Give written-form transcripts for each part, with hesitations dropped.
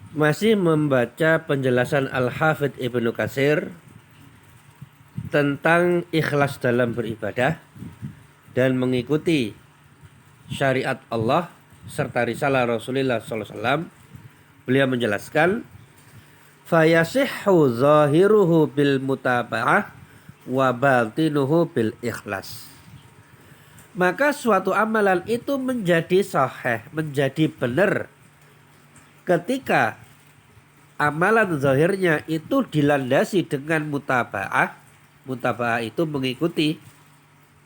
Masih membaca penjelasan Al-Hafidz Ibnu Katsir tentang ikhlas dalam beribadah dan mengikuti syariat Allah serta risalah Rasulullah SAW. Beliau menjelaskan, fayasihhu zahiruhu bil mutaba'ah wa batinuhu bil ikhlas. Maka suatu amalan itu menjadi sahih, menjadi benar ketika amalan zahirnya itu dilandasi dengan mutaba'ah. Mutaba'ah itu mengikuti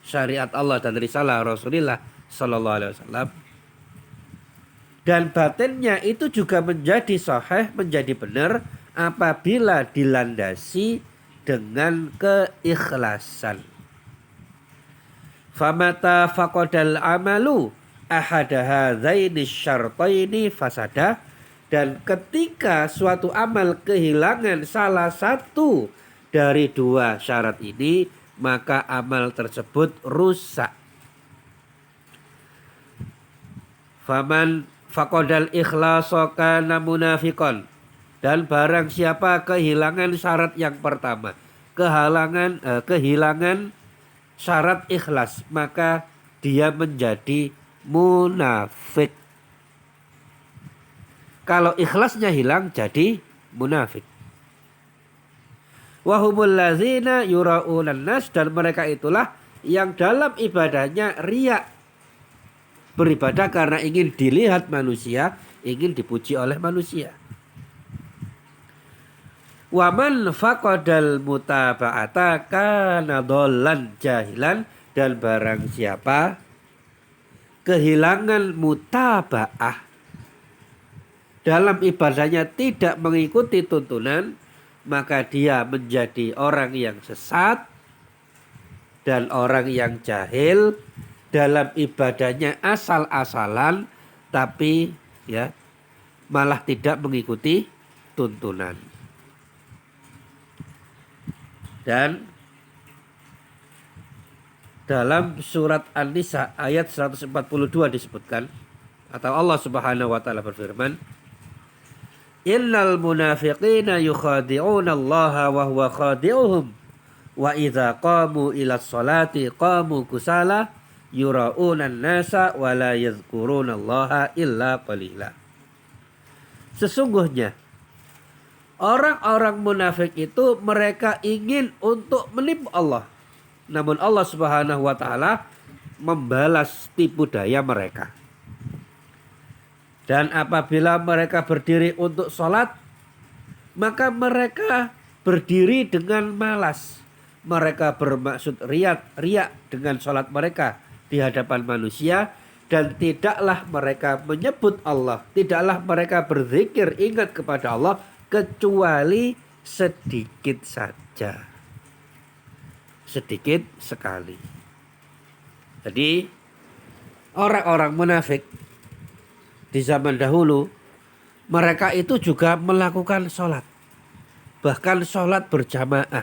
syariat Allah dan risalah Rasulullah Sallallahu Alaihi Wasallam. Dan batinnya itu juga menjadi sahih, menjadi benar apabila dilandasi dengan keikhlasan. Famata faqadal amalu ahada hadzaini syartaini fasada. Dan ketika suatu amal kehilangan salah satu dari dua syarat ini, maka amal tersebut rusak. Faman faqadal ikhlasa kana munafiqan. Dan barang siapa kehilangan syarat yang pertama, kehilangan syarat ikhlas, maka dia menjadi munafik. Kalau ikhlasnya hilang jadi munafik. Wahumul ladzina yura'unan nas, dan mereka itulah yang dalam ibadahnya riya. Beribadah karena ingin dilihat manusia, ingin dipuji oleh manusia. Waman faqadal mutaba'ata kana dhallan jahilan, dan barang siapa kehilangan mutaba'ah, dalam ibadahnya tidak mengikuti tuntunan, maka dia menjadi orang yang sesat dan orang yang jahil. Dalam ibadahnya asal-asalan, tapi malah tidak mengikuti tuntunan. Dan dalam surat An-Nisa ayat 142 disebutkan, atau Allah Subhanahu wa taala berfirman, innal munafiqina yukhadi'una Allah wa huwa khadi'uhum wa idza qamu ila sholati qamu kusala yura'unan nasa wa la yadhkuruna Allah illa qalila. Sesungguhnya orang-orang munafik itu mereka ingin untuk menipu Allah, namun Allah Subhanahu wa taala membalas tipu daya mereka. Dan apabila mereka berdiri untuk sholat, maka mereka berdiri dengan malas. Mereka bermaksud riak dengan sholat mereka di hadapan manusia. Dan tidaklah mereka menyebut Allah, tidaklah mereka berzikir ingat kepada Allah, kecuali sedikit saja. Sedikit sekali. Jadi orang-orang munafik di zaman dahulu, mereka itu juga melakukan sholat. Bahkan sholat berjamaah.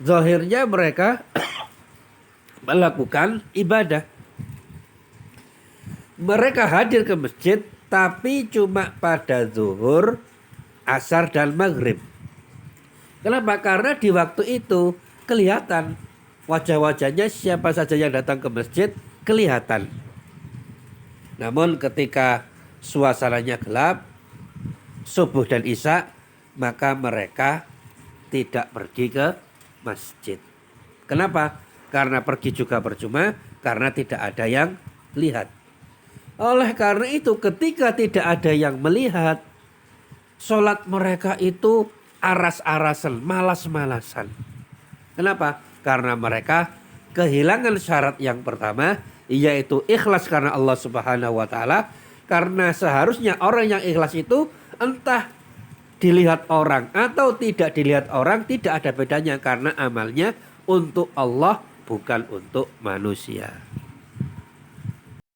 Zahirnya mereka melakukan ibadah. Mereka hadir ke masjid, tapi cuma pada zuhur, asar, dan maghrib. Kenapa? Karena di waktu itu kelihatan wajah-wajahnya, siapa saja yang datang ke masjid kelihatan. Namun ketika suasananya gelap, subuh dan isya, maka mereka tidak pergi ke masjid. Kenapa? Karena pergi juga percuma, karena tidak ada yang lihat. Oleh karena itu ketika tidak ada yang melihat, sholat mereka itu aras-arasan, malas-malasan. Kenapa? Karena mereka kehilangan syarat yang pertama, yaitu ikhlas karena Allah Subhanahu wa taala. Karena seharusnya orang yang ikhlas itu entah dilihat orang atau tidak dilihat orang, tidak ada bedanya, karena amalnya untuk Allah bukan untuk manusia.